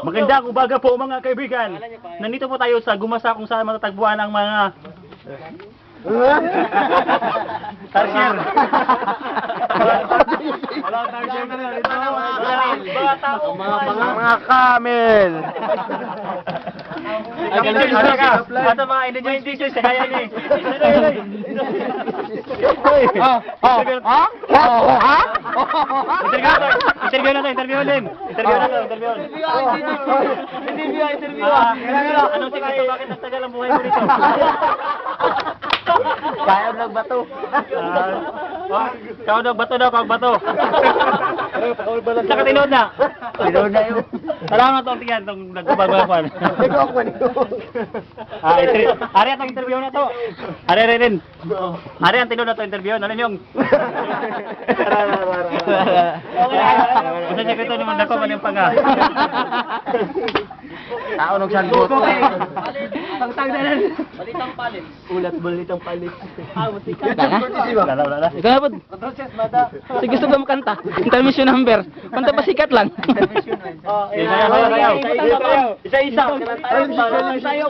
Magandang umaga po mga kaibigan. Nandito po tayo sa Gumasa kung saan matatagpuan ang mga tarsier. Walang tarsier na rin ito. Mga camel. At mga indigenous teachers, kaya niya eh. Interview na to. Anong sikreto? Bakit nagtagal ang buhay mo dito? Kaya nagbato. Kau bato daw, kau bato. Saka tinood na. Tinood na yun. Salamat tong tingnan tong nagbabagan. Ari atong interview na to. Ari rin. Ari ang tinood na to interview, ano yung? Kasi sekreto naman dako man yung panga. Tao nagsagot. Balitang palit. Balitang palit. Wala. Ikaw na po. Sige, gusto ba makanta? Intermission number. Kanta pa sikat lang. Isa-isa. Sayaw.